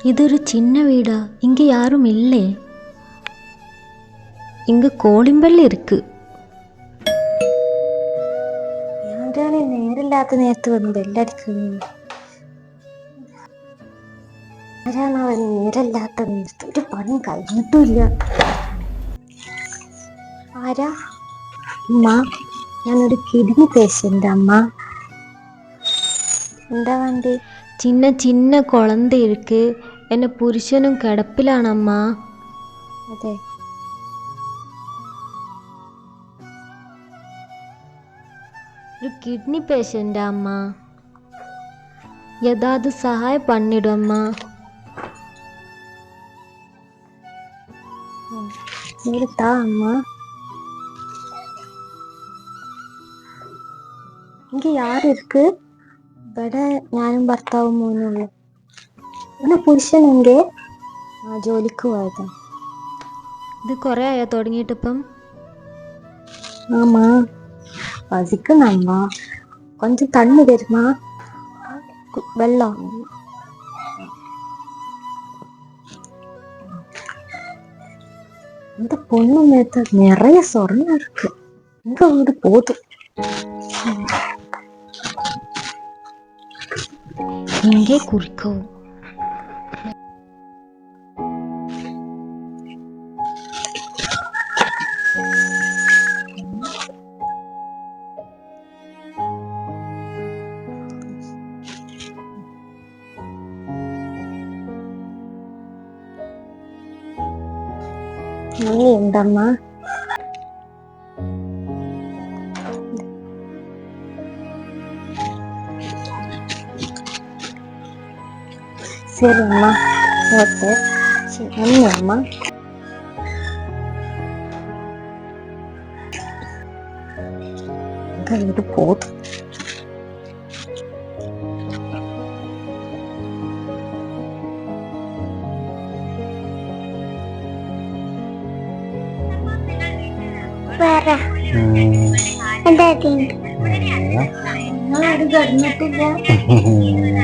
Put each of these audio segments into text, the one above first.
இது ஒரு சின்ன வீடா? இங்கே யாரும் இல்லை. இங்கு கோளிம்பல் இருக்கு. ഞാനാണ് നേരില്ലാത്ത നേരത്ത് വന്ന് ബെല്ലടിക്കുന്നത്. ആരാണ് അവൻ നേരല്ലാത്ത നേരത്ത്? ഒരു പണി കഴിഞ്ഞിട്ടില്ല. ആരാ? അമ്മ, ഞാനൊരു കിഡ്നി പേഷ്യന്റ് അമ്മ. എന്താ വേണ്ടി? சின்ன சின்ன குழந்தை இருக்கு. என்ன புருஷனும் கிடப்பிலானம்மா. അതെ, ஒரு கிட்னி பேஷண்டா அம்மா. ஏதாவது சகாயம் பண்ணிடும்மா. നേരിട്ടാ അമ്മ. ഇങ്ങ യാര് ഇருக்கு? ഇവിടെ ഞാനും ഭർത്താവും മോനുള്ളൂ. പിന്നെ പുരുഷൻ എങ്കെ ജോലിക്ക് പോയതാ. ഇത് കുറേ ആയോ തുടങ്ങിയിട്ടിപ്പം? ആമാ, പസിക്കുന്നമ്മ. കൊഞ്ചം തണ്ണി തരുമാ? വെള്ളം. இந்த பொண்ணு நேத்து நிறைய சொரணம் இருக்கு. எங்க வீடு போதும். இங்கே குறிக்கவும். നീ ഉണ്ടമ്മ? ശരി അമ്മ, ഓക്കെ. നന്ദി അമ്മ. വീട് പോതും.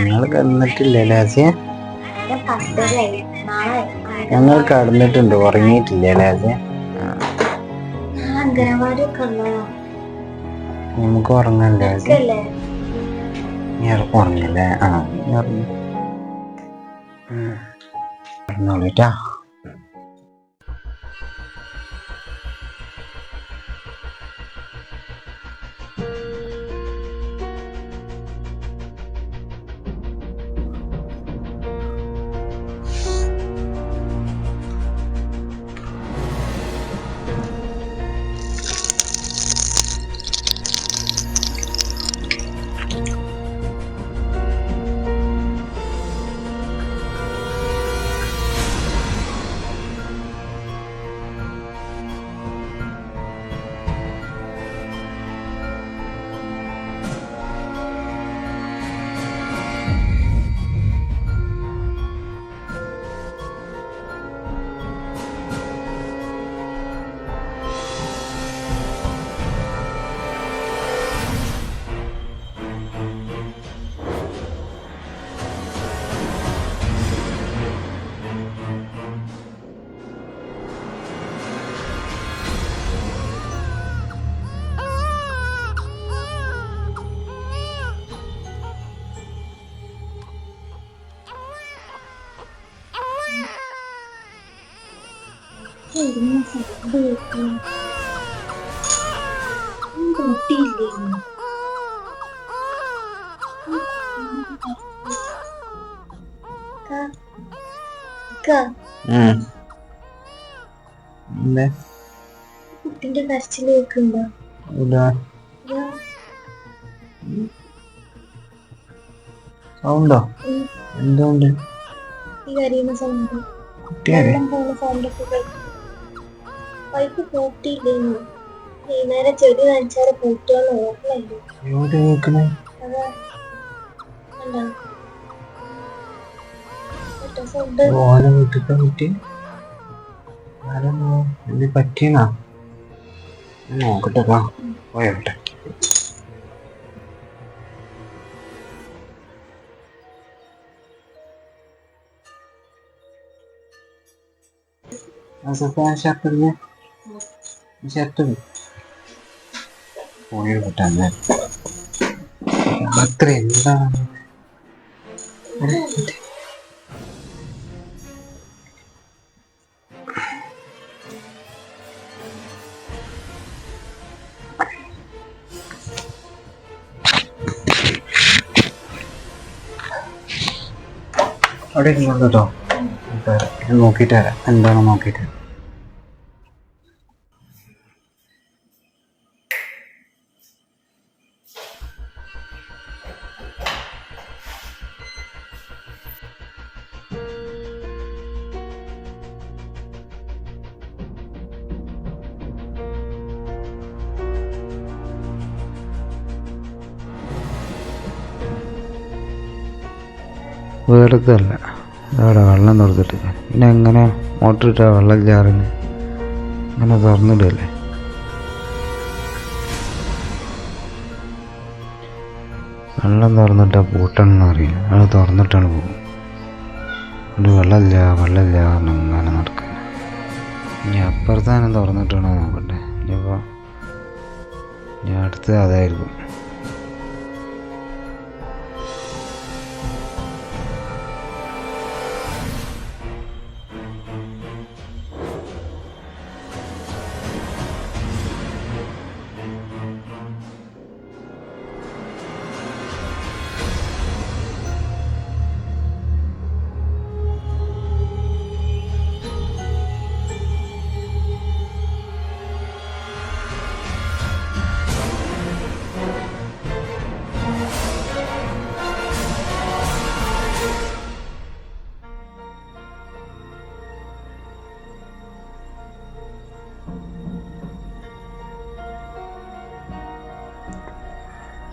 ഞങ്ങൾ കടന്നിട്ടില്ല ലാസ്യ. ഞങ്ങൾ കടന്നിട്ടുണ്ട്, ഉറങ്ങിയിട്ടില്ല ലാസ്യ. നമുക്ക് ഉറങ്ങണ്ടേ? നീ ഉറങ്ങില്ലേ? ആ, ഉറങ്ങോളൂട്ടാ. കുട്ടിന്റെ കരച്ചിൽ കേൾക്കുന്നുണ്ടോ? സൗണ്ടോ? എന്തുകൊണ്ട് ഈ കരയുന്ന സൗണ്ട്? വെള്ളം പോകുന്ന സൗണ്ടൊക്കെ കേൾക്കും. പൈപ്പ് പൂട്ടിയില്ലേന്നു. വൈകുന്നേരം ചെടി നനച്ചാല് പൂട്ടുകയെന്ന് ഓർമ്മയില്ല. അതാ കണ്ടോ സൗണ്ട്? പറ്റിയെന്നാ നോക്കട്ടെ, പോയോട്ടെ. ഷർട്ട് ഷർട്ട് പോയി കിട്ടാൻ അത്ര എന്താണ് അവിടെ ഇരുന്നുണ്ട് കേട്ടോ ഞാൻ നോക്കിയിട്ട് വരാം എന്താണോ നോക്കിയിട്ട് വെറുതെ അല്ല അവിടെ വെള്ളം തുറന്നിട്ട് പിന്നെ എങ്ങനെ മോട്ടർ ഇട്ടാൽ വെള്ളം ചാറിന് അങ്ങനെ തുറന്നിടല്ലേ. വെള്ളം തുറന്നിട്ടാൽ പൂട്ടണമെന്ന് അറിയില്ല, അത് തുറന്നിട്ടാണ് പോകും. അത് വെള്ളമില്ല കാരണം അങ്ങനെ നടക്കുക. ഇനി അപ്പുറത്താനും തുറന്നിട്ടാണോ നോക്കട്ടെ. ഇനിയിപ്പോൾ ഞാൻ അടുത്തത് അതായിരിക്കും.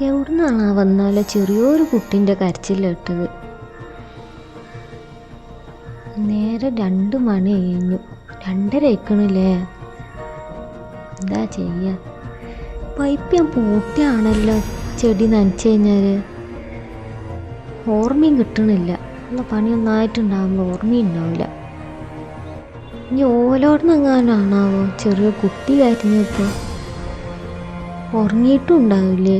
എവിടുന്നാണ് വന്നാലോ ചെറിയൊരു കുട്ടീൻ്റെ കരച്ചിൽ കേട്ടത്. നേരെ 2 മണി കഴിഞ്ഞു, 2:30 ആയിക്കണില്ലേ. എന്താ ചെയ്യുക, പൈപ്പ് ഞാൻ പൂട്ടിയാണല്ലോ ചെടി നനച്ച് കഴിഞ്ഞാൽ. ഓർമ്മയും കിട്ടണില്ല, ഉള്ള പണിയൊന്നായിട്ടുണ്ടാകുമ്പോൾ ഓർമ്മയും ഉണ്ടാവില്ല. ഇനി ഓലോടുന്നെങ്ങാനാണാവോ ചെറിയ കുട്ടി കരഞ്ഞപ്പോൾ. ഉറങ്ങിയിട്ടും ഉണ്ടാവില്ലേ.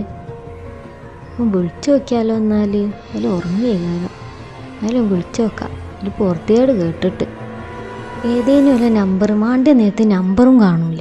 വിളിച്ചു നോക്കിയാലോ എന്നാൽ. അതിൽ ഉറങ്ങി കഴിഞ്ഞാലോ എന്നാലും വിളിച്ചു നോക്കാം. ഒരു പുറത്തേട് കേട്ടിട്ട് ഏതേനും വല്ല നമ്പർ മാണ്ട നേരത്തെ നമ്പറും കാണൂല.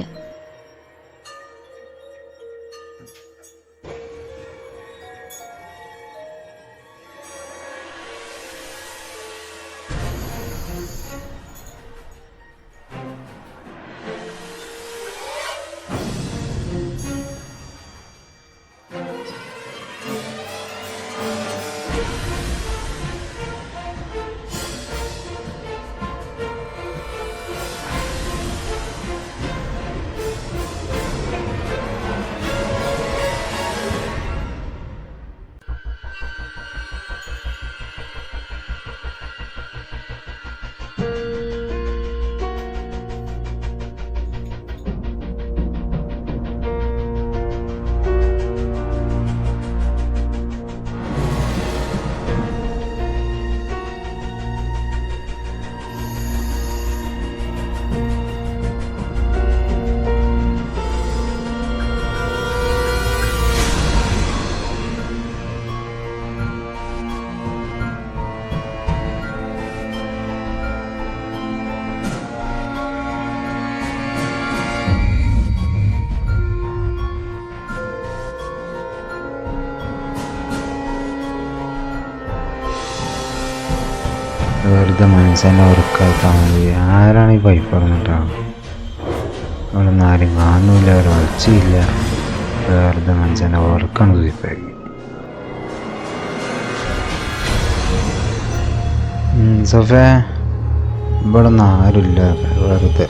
വെറുതെ മനസ്സിനെ ഉറക്കാത്താൽ മതി. ആരാണ് ഈ പൈപ്പ് പറഞ്ഞിട്ടാണ് അവിടെ നിന്ന് ആരും കാണൂല, ഒരു ഒച്ചയില്ല. വെറുതെ മനസ്സിനെ ഉറക്കാണ് സൂയിപ്പായി. സൊഫേ ഇവിടെ ഒന്നും ആരുമില്ല, വെറുതെ.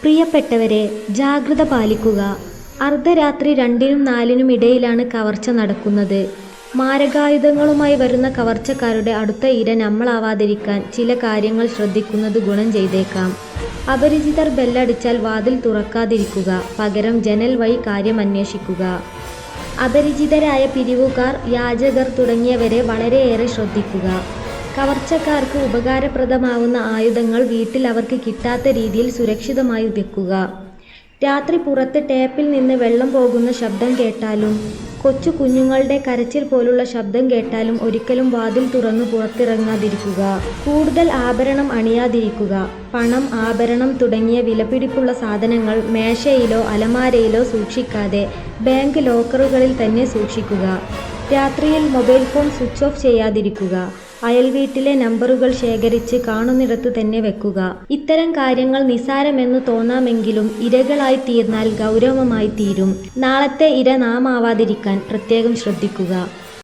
പ്രിയപ്പെട്ടവരെ, ജാഗ്രത പാലിക്കുക. അർദ്ധരാത്രി 2-നും 4-നും ഇടയിലാണ് കവർച്ച നടക്കുന്നത്. മാരകായുധങ്ങളുമായി വരുന്ന കവർച്ചക്കാരുടെ അടുത്ത ഇര നമ്മളാവാതിരിക്കാൻ ചില കാര്യങ്ങൾ ശ്രദ്ധിക്കുന്നത് ഗുണം ചെയ്തേക്കാം. അപരിചിതർ ബെല്ലടിച്ചാൽ വാതിൽ തുറക്കാതിരിക്കുക. പകരം ജനൽ വഴി കാര്യം അന്വേഷിക്കുക. അപരിചിതരായ പിരിവുകാർ, യാചകർ തുടങ്ങിയവരെ വളരെയേറെ ശ്രദ്ധിക്കുക. കവർച്ചക്കാർക്ക് ഉപകാരപ്രദമാവുന്ന ആയുധങ്ങൾ വീട്ടിൽ അവർക്ക് കിട്ടാത്ത രീതിയിൽ സുരക്ഷിതമായി വെക്കുക. രാത്രി പുറത്ത് ടാപ്പിൽ നിന്ന് വെള്ളം പോകുന്ന ശബ്ദം കേട്ടാലും കൊച്ചു കുഞ്ഞുങ്ങളുടെ കരച്ചിൽ പോലുള്ള ശബ്ദം കേട്ടാലും ഒരിക്കലും വാതിൽ തുറന്നു പുറത്തിറങ്ങാതിരിക്കുക. കൂടുതൽ ആഭരണം അണിയാതിരിക്കുക. പണം, ആഭരണം തുടങ്ങിയ വിലപിടിപ്പുള്ള സാധനങ്ങൾ മേശയിലോ അലമാരയിലോ സൂക്ഷിക്കാതെ ബാങ്ക് ലോക്കറുകളിൽ തന്നെ സൂക്ഷിക്കുക. രാത്രിയിൽ മൊബൈൽ ഫോൺ സ്വിച്ച് ഓഫ് ചെയ്യാതിരിക്കുക. അയൽവീട്ടിലെ നമ്പറുകൾ ശേഖരിച്ച് കാണുന്നിടത്തു തന്നെ വെക്കുക. ഇത്തരം കാര്യങ്ങൾ നിസ്സാരമെന്ന് തോന്നാമെങ്കിലും ഇരകളായി തീർന്നാൽ ഗൗരവമായി തീരും. നാളത്തെ ഇര നാം ആവാതിരിക്കാൻ പ്രത്യേകം ശ്രദ്ധിക്കുക.